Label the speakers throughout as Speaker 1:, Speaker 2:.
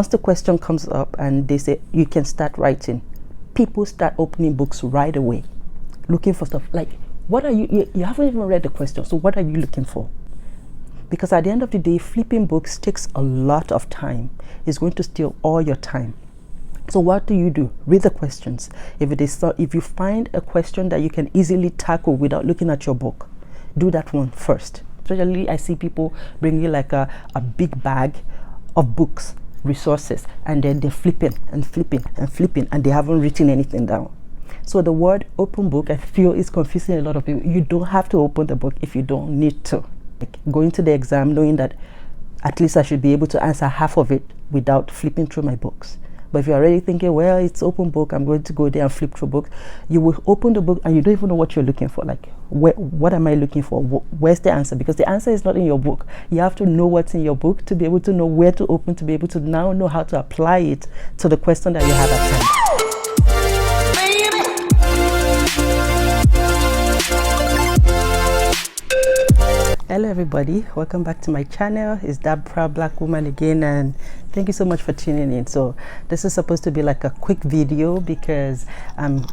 Speaker 1: Once the question comes up and they say you can start writing, people start opening books right away, looking for stuff like, what are you haven't even read the question, so what are you looking for? Because at the end of the day, flipping books takes a lot of time. It's going to steal all your time. So what do? Read the questions. If you find a question that you can easily tackle without looking at your book, do that one first. Especially I see people bringing like a big bag of books, resources, and then they're flipping and flipping and flipping, and they haven't written anything down. So the word open book, I feel, is confusing a lot of people. You don't have to open the book if you don't need to. Like going to the exam knowing that at least I should be able to answer half of it without flipping through my books. But if you're already thinking, well, it's open book, I'm going to go there and flip through books, you will open the book and you don't even know what you're looking for. Like, what am I looking for? Where's the answer? Because the answer is not in your book. You have to know what's in your book to be able to know where to open, to be able to now know how to apply it to the question that you have at hand. Hello everybody, welcome back to my channel. It's that proud black woman again, and thank you so much for tuning in. So this is supposed to be like a quick video because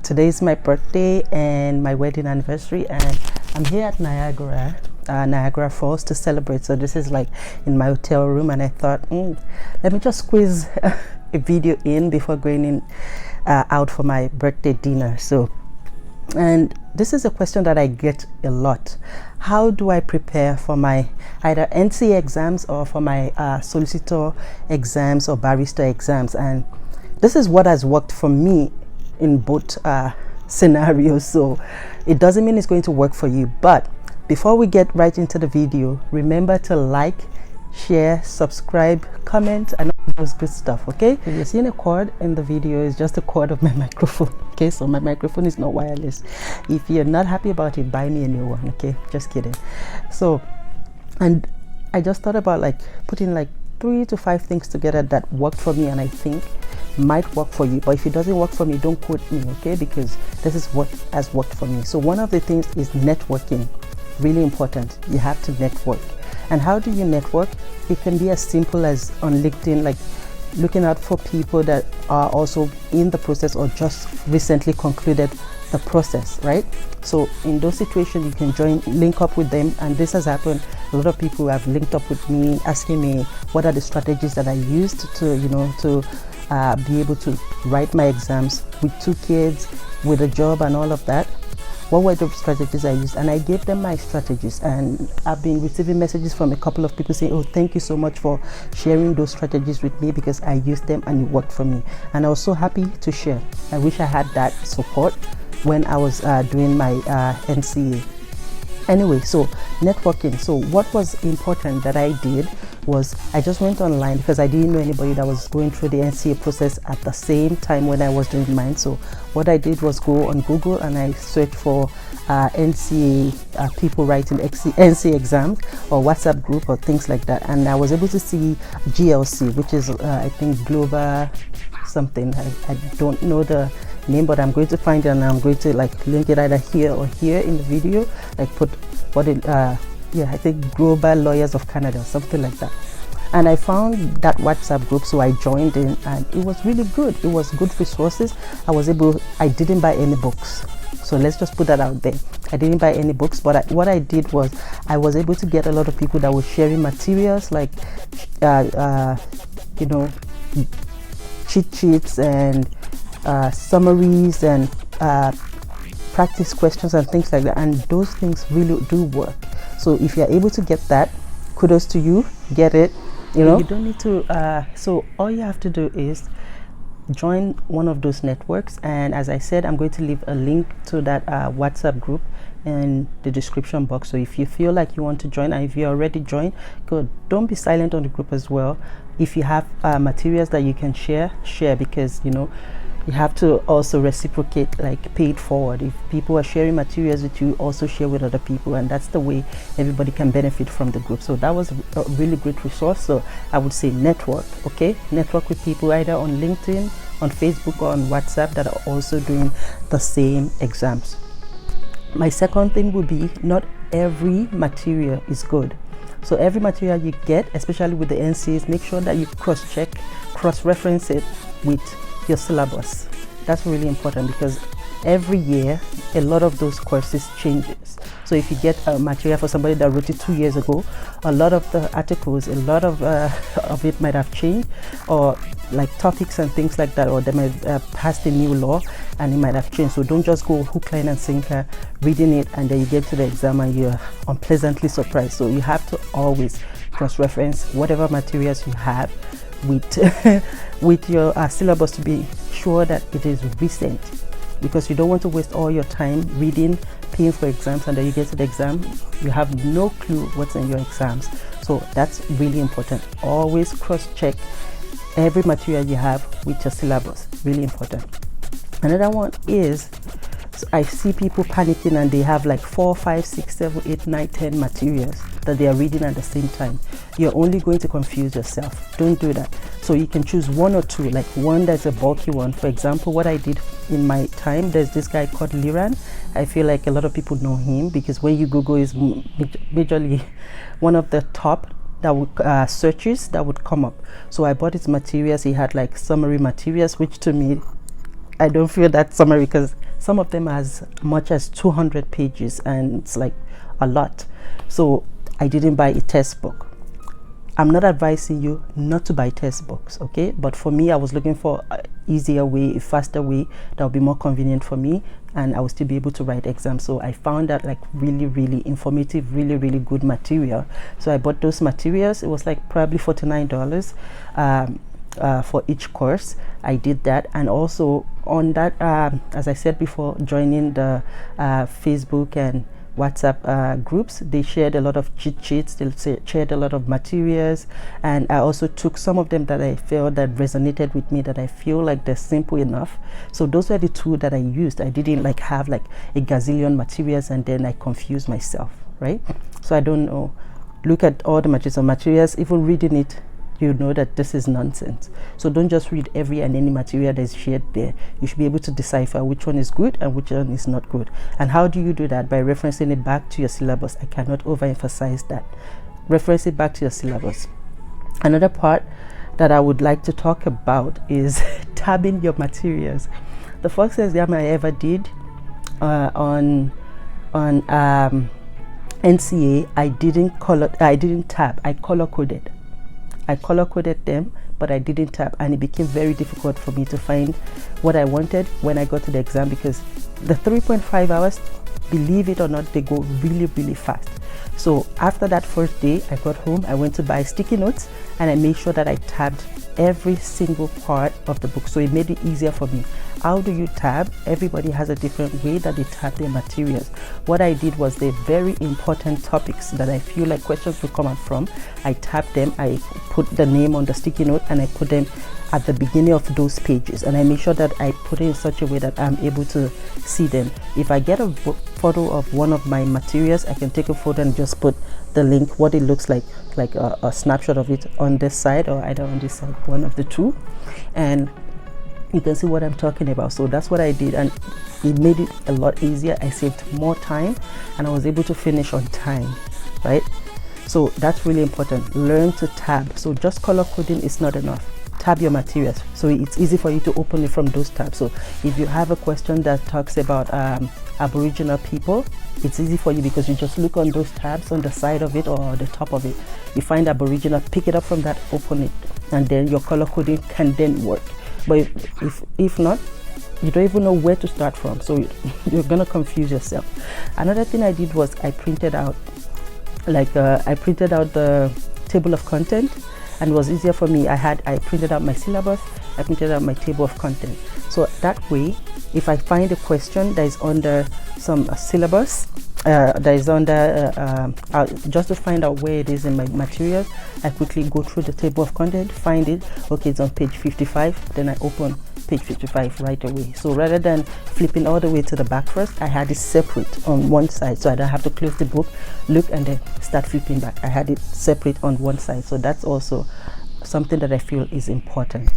Speaker 1: today is my birthday and my wedding anniversary, and I'm here at Niagara Falls to celebrate. So this is like in my hotel room, and I thought let me just squeeze a video in before going in out for my birthday dinner. And this is a question that I get a lot. How do I prepare for my either NCA exams or for my solicitor exams or barrister exams? And this is what has worked for me in both scenarios. So it doesn't mean it's going to work for you. But before we get right into the video, remember to like, share, subscribe, comment, and all those good stuff. Okay, if you're seeing a cord in the video, it's just a cord of my microphone. Okay, so my microphone is not wireless. If you're not happy about it, buy me a new one. Okay, just kidding. So, and I just thought about like putting like 3 to 5 things together that worked for me and I think might work for you. But if it doesn't work for me, don't quote me, okay, because this is what has worked for me. So one of the things is networking. Really important. You have to network. And how do you network? It can be as simple as on LinkedIn, like looking out for people that are also in the process or just recently concluded the process, right? So in those situations, you can link up with them. And this has happened. A lot of people have linked up with me, asking me what are the strategies that I used to be able to write my exams with 2 kids, with a job and all of that. What were the strategies I used? And I gave them my strategies, and I've been receiving messages from a couple of people saying, oh, thank you so much for sharing those strategies with me because I used them and it worked for me. And I was so happy to share. I wish I had that support when I was doing my NCA. Anyway, so networking. So what was important that I did was I just went online because I didn't know anybody that was going through the NCA process at the same time when I was doing mine. So what I did was go on Google and I searched for NCA people writing NCA exams or WhatsApp group or things like that. And I was able to see GLC, which is I think global something. I don't know the name, but I'm going to find it and I'm going to like link it either here or here in the video, like put what it I think Global Lawyers of Canada, something like that. And I found that WhatsApp group, so I joined in and it was really good. It was good resources. I didn't buy any books, so let's just put that out there. I didn't buy any books, but what I did was I was able to get a lot of people that were sharing materials like cheat sheets and summaries and practice questions and things like that, and those things really do work. So if you're able to get that, kudos to you, get it. You don't need to so all you have to do is join one of those networks, and as I said, I'm going to leave a link to that WhatsApp group in the description box. So if you feel like you want to join, and if you already joined, good. Don't be silent on the group as well. If you have materials that you can share, because you have to also reciprocate, like pay it forward. If people are sharing materials with you, also share with other people, and that's the way everybody can benefit from the group. So that was a really great resource. So I would say network, okay? Network with people either on LinkedIn, on Facebook, or on WhatsApp that are also doing the same exams. My second thing would be not every material is good. So every material you get, especially with the NCAs, make sure that you cross-check cross-reference it with your syllabus. That's really important because every year a lot of those courses changes. So if you get a material for somebody that wrote it 2 years ago, a lot of the articles, a lot of it might have changed, or like topics and things like that, or they might pass the new law and it might have changed. So don't just go hook, line and sinker reading it and then you get to the exam and you're unpleasantly surprised. So you have to always cross-reference whatever materials you have with with your syllabus to be sure that it is recent, because you don't want to waste all your time reading, paying for exams, and then you get to the exam, you have no clue what's in your exams. So that's really important. Always cross-check every material you have with your syllabus. Really important. Another one is, I see people panicking and they have like 4, 5, 6, 7, 8, 9, 10 materials that they are reading at the same time. You're only going to confuse yourself. Don't do that. So you can choose one or two, like one that's a bulky one. For example, what I did in my time, there's this guy called Liran. I feel like a lot of people know him because when you Google, is majorly one of the top that would searches that would come up. So I bought his materials. He had like summary materials, which to me, I don't feel that summary because some of them as much as 200 pages and it's like a lot. So I didn't buy a test book. I'm not advising you not to buy test books, okay? But for me, I was looking for an easier way, a faster way that would be more convenient for me, and I would still be able to write exams. So I found that like really, really informative, really, really good material. So I bought those materials. It was like probably $49 for each course. I did that, and also on that, as I said before, joining the Facebook and WhatsApp groups, they shared a lot of cheat sheets, they shared a lot of materials, and I also took some of them that I felt that resonated with me, that I feel like they're simple enough. So those were the two that I used. I didn't like have like a gazillion materials and then I confused myself, right? So I don't know, look at all the materials, even reading it, you know that this is nonsense. So don't just read every and any material that is shared there. You should be able to decipher which one is good and which one is not good. And how do you do that? By referencing it back to your syllabus. I cannot overemphasize that. Reference it back to your syllabus. Another part that I would like to talk about is tabbing your materials. The first exam I ever did on NCA, I didn't tab. I color coded. I color coded them, but I didn't tab, and it became very difficult for me to find what I wanted when I got to the exam, because the 3.5 hours, believe it or not, they go really, really fast. So after that first day, I got home, I went to buy sticky notes, and I made sure that I tabbed every single part of the book. So it made it easier for me. How do you tab? Everybody has a different way that they tab their materials. What I did was the very important topics that I feel like questions will come out from, I tabbed them, I put the name on the sticky note, and I put them at the beginning of those pages, and I make sure that I put it in such a way that I'm able to see them. If I get a photo of one of my materials, I can take a photo and just put the link, what it looks like a snapshot of it on this side or either on this side, one of the two, and you can see what I'm talking about. So that's what I did, and it made it a lot easier. I saved more time and I was able to finish on time, right? So that's really important. Learn to tab. So just color coding is not enough. Tab your materials so it's easy for you to open it from those tabs. So if you have a question that talks about Aboriginal people, it's easy for you because you just look on those tabs on the side of it or the top of it. You find Aboriginal, pick it up from that, open it, and then your color coding can then work. But if not, you don't even know where to start from, so you're gonna confuse yourself. Another thing I did was I printed out the table of content, and it was easier for me. I printed out my syllabus, I printed out my table of content. So that way, if I find a question that is under some syllabus, that is under, just to find out where it is in my materials, I quickly go through the table of content, find it, okay, it's on page 55, then I open page 55 right away. So rather than flipping all the way to the back first, I had it separate on one side, so I don't have to close the book, look, and then start flipping back. I had it separate on one side. So that's also something that I feel is important.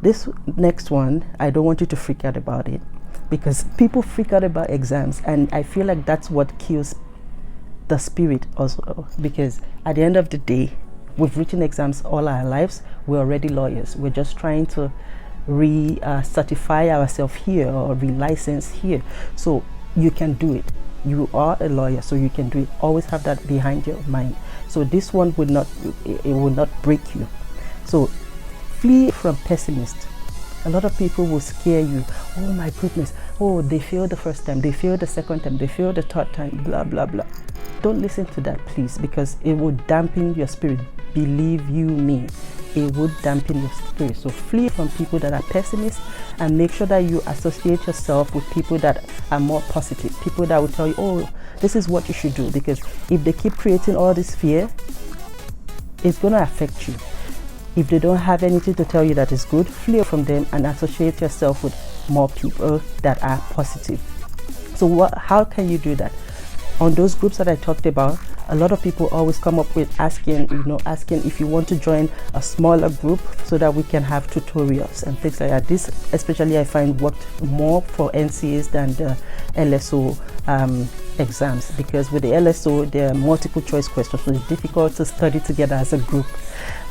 Speaker 1: This next one, I don't want you to freak out about it, because people freak out about exams, and I feel like that's what kills the spirit also, because at the end of the day, we've written exams all our lives. We're already lawyers. We're just trying to certify ourselves here or relicense here. So you can do it. You are a lawyer, so you can do it. Always have that behind your mind. So this one will not break you. So flee from pessimists. A lot of people will scare you. Oh my goodness. Oh, they failed the first time. They failed the second time. They failed the third time. Blah, blah, blah. Don't listen to that, please, because it will dampen your spirit. Believe you me, it would dampen your spirit. So flee from people that are pessimists, and make sure that you associate yourself with people that are more positive, people that will tell you, oh, this is what you should do. Because if they keep creating all this fear, it's going to affect you. If they don't have anything to tell you that is good, flee from them and associate yourself with more people that are positive. So how can you do that? On those groups that I talked about, a lot of people always come up with asking if you want to join a smaller group so that we can have tutorials and things like that. This especially I find worked more for NCAs than the LSO exams, because with the LSO there are multiple choice questions, so it's difficult to study together as a group.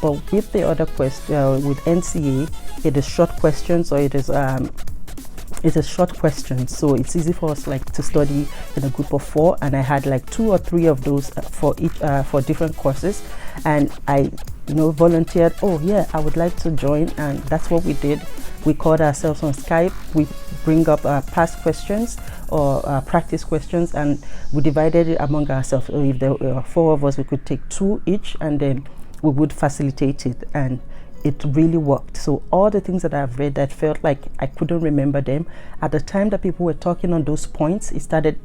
Speaker 1: But with the other with NCA, it is short questions, or it is a short question, so it's easy for us like to study in a group of 4, and I had like 2 or 3 of those for each for different courses, and I volunteered. Oh yeah, I would like to join, and that's what we did. We called ourselves on Skype. We bring up past questions or practice questions, and we divided it among ourselves. So if there were 4 of us, we could take 2 each, and then we would facilitate it, and it really worked. So all the things that I've read that felt like I couldn't remember them, at the time that people were talking on those points, it started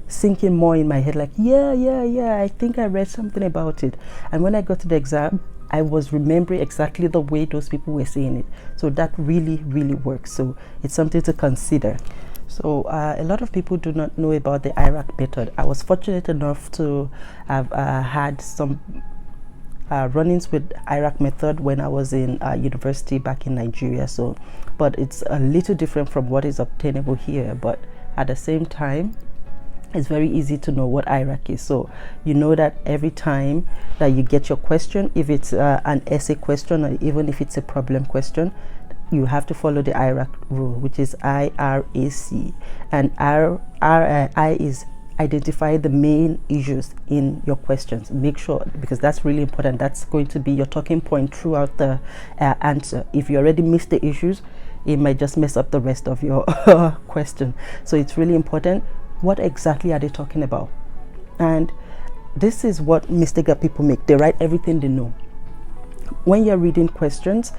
Speaker 1: sinking more in my head, like yeah, I think I read something about it. And when I got to the exam, I was remembering exactly the way those people were saying it. So that really works. So it's something to consider. So a lot of people do not know about the IRAC method. I was fortunate enough to have had some run-ins with IRAC method when I was in university back in Nigeria. So, but it's a little different from what is obtainable here. But at the same time, it's very easy to know what IRAC is. So you know that every time that you get your question, if it's an essay question or even if it's a problem question, you have to follow the IRAC rule, which is IRAC, and I is identify the main issues in your questions. Make sure, because that's really important, that's going to be your talking point throughout the answer. If you already missed the issues, it might just mess up the rest of your question. So it's really important. What exactly are they talking about? And this is what mistake that people make. They write everything they know. When you're reading questions,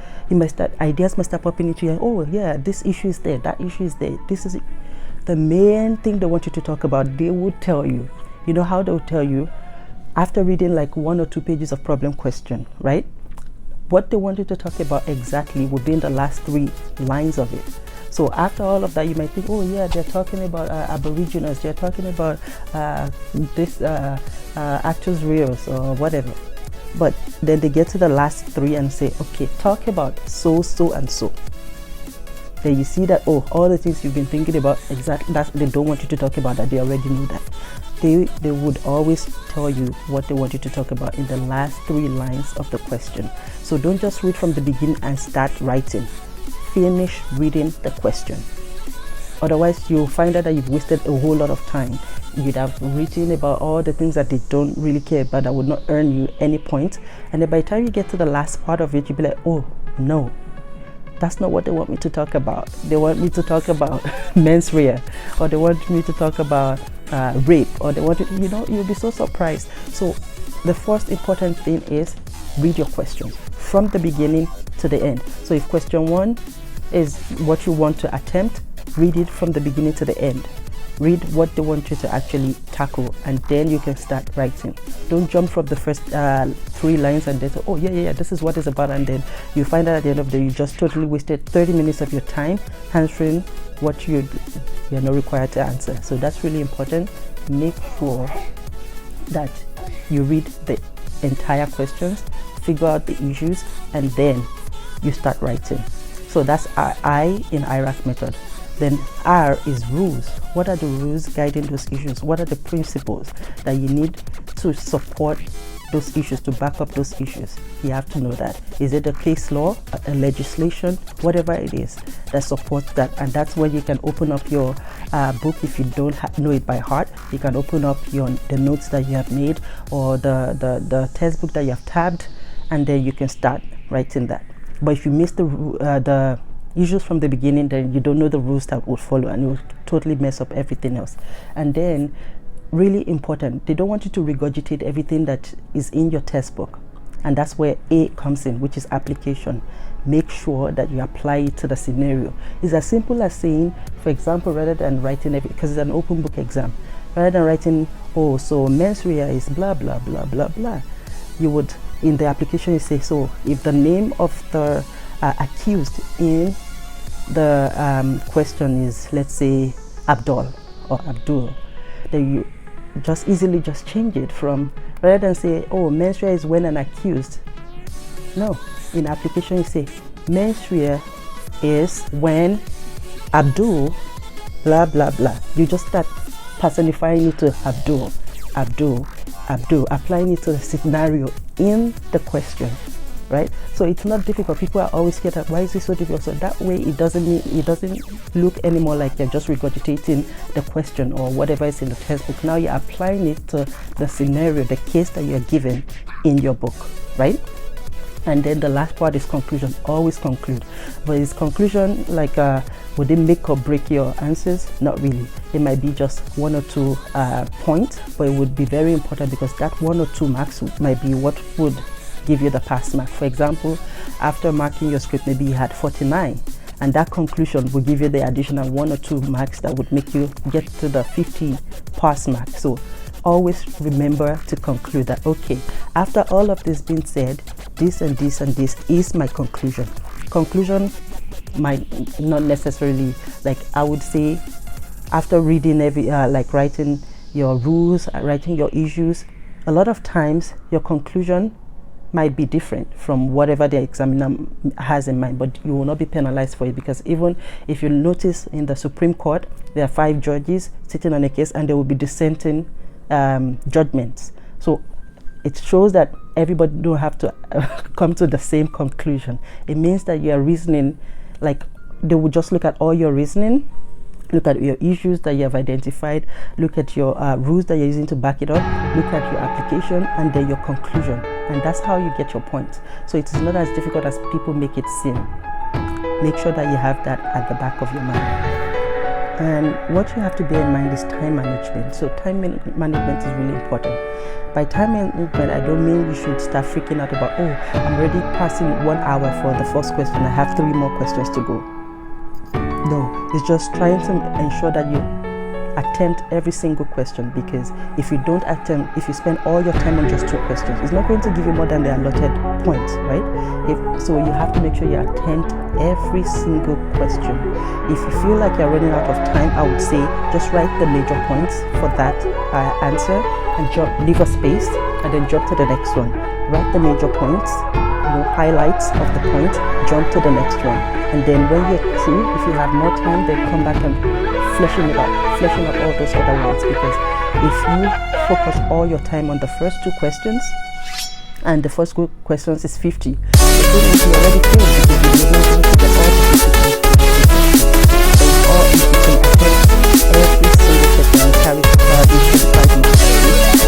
Speaker 1: ideas must start popping into your, oh yeah, this issue is there, that issue is there, this is it. The main thing they want you to talk about, they would tell you. You know how they will tell you? After reading like 1 or 2 pages of problem question, right? What they want you to talk about exactly will be in the last 3 lines of it. So after all of that, you might think, oh yeah, they're talking about Aboriginals, they're talking about this actors reels or whatever. But then they get to the last 3 and say, okay, talk about so and so. Then you see that, oh, all the things you've been thinking about, exactly, that they don't want you to talk about that. They already know that. They would always tell you what they want you to talk about in the last 3 lines of the question. So don't just read from the beginning and start writing. Finish reading the question. Otherwise, you'll find out that you've wasted a whole lot of time. You'd have written about all the things that they don't really care about, that would not earn you any points. And then by the time you get to the last part of it, you'll be like, oh, no. That's not what they want me to talk about. They want me to talk about menswear, or they want me to talk about rape, or they want to, you'll be so surprised. So the first important thing is read your questions from the beginning to the end. So if question 1 is what you want to attempt, read it from the beginning to the end. Read what they want you to actually tackle, and then you can start writing. Don't jump from the first 3 lines and then say, oh yeah, this is what it's about, and then you find out at the end of the day you just totally wasted 30 minutes of your time answering what you're not required to answer. So that's really important. Make sure that you read the entire questions, figure out the issues, and then you start writing. So that's I in IRAC method. Then R is rules. What are the rules guiding those issues? What are the principles that you need to support those issues, to back up those issues. You have to know that. Is it a case law, a legislation, whatever it is that supports that? And that's when you can open up your book. If you don't know it by heart, you can open up the notes that you have made, or the textbook that you have tabbed, and then you can start writing that. But if you miss the issues from the beginning, then you don't know the rules that will follow, and it will totally mess up everything else. And then, really important, they don't want you to regurgitate everything that is in your textbook, and that's where A comes in, which is application. Make sure that you apply it to the scenario. It's as simple as saying, for example, rather than writing because it's an open book exam, rather than writing, oh, so mens rea is blah blah blah blah blah, you would, in the application, you say, so if the name of the accused in the question is, let's say, Abdul or Abdul, then you just easily just change it from, rather than say, oh, mens rea is when an accused. No, in application you say mens rea is when Abdul blah blah blah. You just start personifying it to Abdul, Abdul, Abdul, applying it to the scenario in the question, right? So it's not difficult. People are always scared of, why is it so difficult? So that way it doesn't look anymore like you're just regurgitating the question or whatever is in the textbook. Now you're applying it to the scenario, the case that you're given in your book, right? And then the last part is conclusion. Always conclude. But is conclusion like would it make or break your answers? Not really. It might be just 1 or 2 points, but it would be very important, because that 1 or 2 marks might be what would give you the pass mark. For example, after marking your script, maybe you had 49, and that conclusion will give you the additional 1 or 2 marks that would make you get to the 50 pass mark. So always remember to conclude that, okay, after all of this being said, this and this and this is my conclusion. Conclusion might not necessarily, like I would say, after reading like writing your rules, writing your issues, a lot of times your conclusion might be different from whatever the examiner has in mind, but you will not be penalized for it, because even if you notice in the Supreme Court, there are 5 judges sitting on a case, and there will be dissenting judgments. So it shows that everybody don't have to come to the same conclusion. It means that your reasoning, like they will just look at all your reasoning, look at your issues that you have identified, look at your rules that you're using to back it up, look at your application, and then your conclusion. And that's how you get your points. So it is not as difficult as people make it seem. Make sure that you have that at the back of your mind. And what you have to bear in mind is time management. So time management is really important. By time management, I don't mean you should start freaking out about, oh, I'm already passing 1 hour for the first question, I have 3 more questions to go. No, it's just trying to ensure that you attempt every single question, because if you don't attempt, if you spend all your time on just 2 questions, it's not going to give you more than the allotted points, right? So you have to make sure you attempt every single question. If you feel like you're running out of time, I would say just write the major points for that answer, and leave a space, and then jump to the next one. Write the major points, highlights of the point, jump to the next one, and then when you're through, if you have more time, then come back and fleshing up all those other ones. Because if you focus all your time on the first 2 questions, and the first 2 questions is 50, the thing is you already failed, because you're not able to get all the 50 questions. So it's all if you can attempt every single question and carry the 5 marks.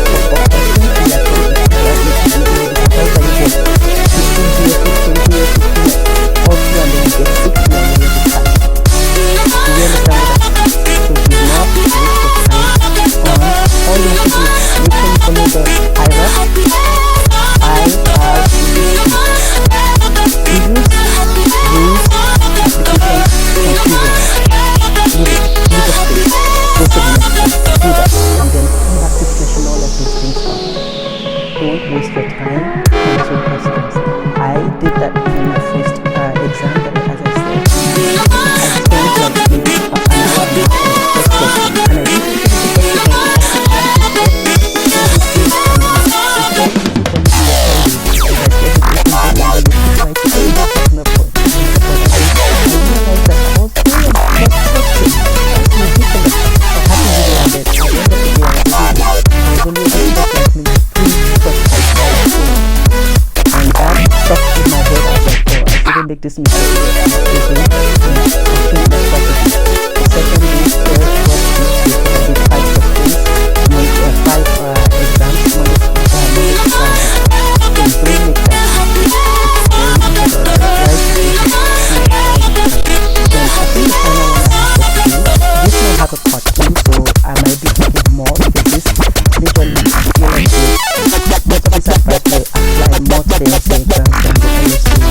Speaker 1: For 4 questions, you are able to get 15, 0, 15, 15, 15, 15, 40, and then you get 60, and then you get 5. Do you understand what I'm saying? So do not waste your time on, all you have to do is make sure you follow the IRAC, IRAC, issues, this method is using, and I think that's what it is. The second is I did 5 questions, made 5 exams, Monday to Friday. So don't make that mistake. It's very important. Then I think the final one I have for today, this might have a part 2, so I might be thinking more because this literally I feel like most of this advice will apply more to the NCA exams than the LSO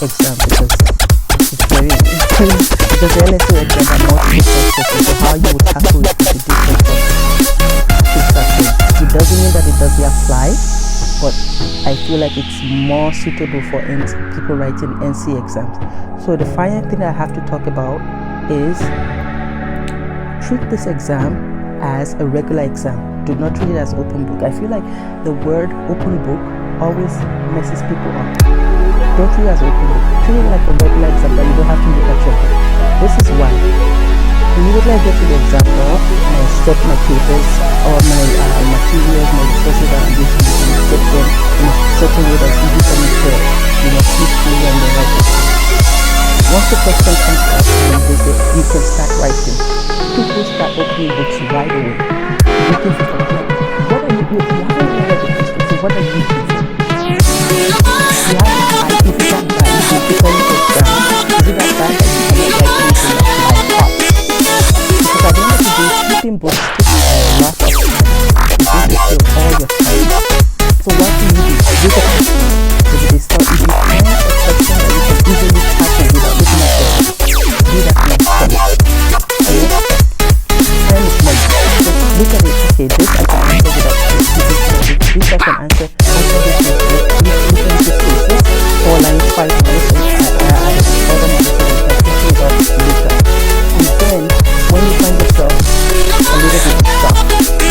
Speaker 1: exam because it's very because the LSO exam are multiple questions, so how you would tackle it will be different from exactly. It doesn't mean that it doesn't apply, but I feel like it's more suitable for people writing NCA exams. So the final thing I have to talk about is treat this exam as a regular exam. Do not treat it as open book. I feel like the word open book always messes people up. Don't treat it as open book. Treat it like a regular exam that you don't have to look at your book. This is why. Immediately I get to the exam hall and I set my papers or my materials, my resources that I'm using, and set them in a certain way that's easy for me to, flip through and then write it. Once the question comes up and they say, you can start writing. People start opening books right away. Looking for something like, what are you doing? You haven't even read the question, so what are you looking for? You have to type, if it's that bad, if you're preparing for exam, is it that bad that you cannot write anything that's like hot? Because at the end of the day, flipping books takes a lot of time. It's going to steal all your time. So what do? With a question, if they start, if you find a question that you can easily tackle without looking at the do that next time. Time is money. So look at it, okay, this I can answer without this I can answer this spaces, 4 lines, 5 lines, at the bottom of the page, I can think about later. And then, when you find yourself a little bit stuck,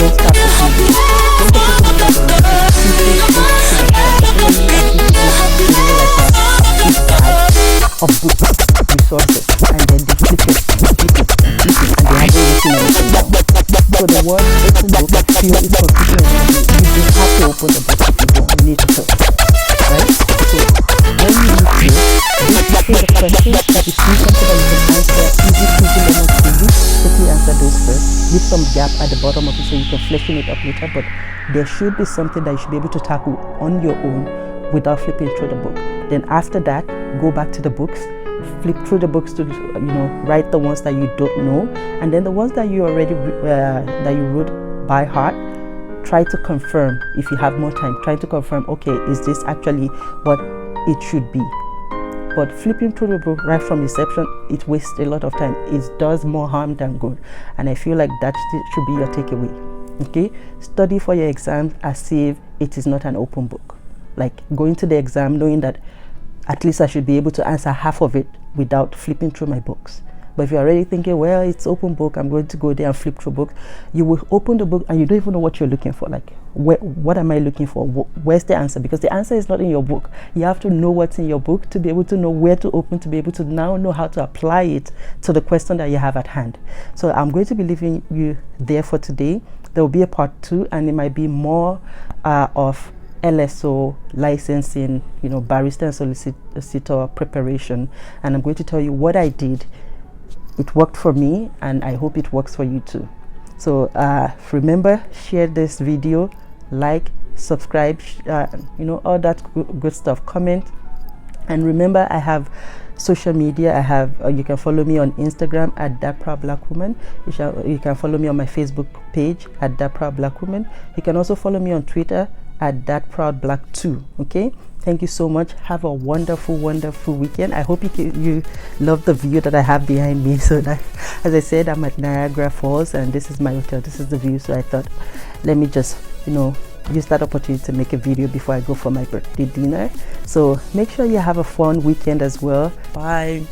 Speaker 1: don't start the video. Don't take it to the other one. Of books, resources, and then they flip it, and they haven't written anything down. So the word open book, I feel is confusing. You just have to open the book if you don't need to, right? So when you need to, this is the questions that you see something that you can answer, easy, lemon squeezy, quickly answer those first, leave some gap at the bottom of it so you can flesh it up later, but there should be something that you should be able to tackle on your own without flipping through the book. Then after that, go back to the books, flip through the books to write the ones that you don't know, and then the ones that you already that you wrote by heart, try to confirm. If you have more time, try to confirm, okay, is this actually what it should be? But flipping through the book right from inception, it wastes a lot of time. It does more harm than good, and I feel like that should be your takeaway. Okay, study for your exams as if it is not an open book. Like going to the exam knowing that at least I should be able to answer half of it without flipping through my books. But if you're already thinking, well, it's open book, I'm going to go there and flip through books, you will open the book and you don't even know what you're looking for. Like, what am I looking for? Where's the answer? Because the answer is not in your book. You have to know what's in your book to be able to know where to open, to be able to now know how to apply it to the question that you have at hand. So I'm going to be leaving you there for today. There will be a part 2, and it might be more of LSO licensing, barrister and solicitor preparation, and I'm going to tell you what I did. It worked for me, and I hope it works for you too. So remember, share this video, like, subscribe, all that good stuff, comment, and remember, I have social media. I have you can follow me on Instagram at @thatproudblackwoman. You can follow me on my Facebook page at @thatproudblackwoman. You can also follow me on Twitter at thatproudblack2. Okay, thank you so much. Have a wonderful weekend. I hope you love the view that I have behind me. So that, as I said, I'm at Niagara Falls and this is my hotel, this is the view. So I thought, let me just use that opportunity to make a video before I go for my birthday dinner. So make sure you have a fun weekend as well. Bye.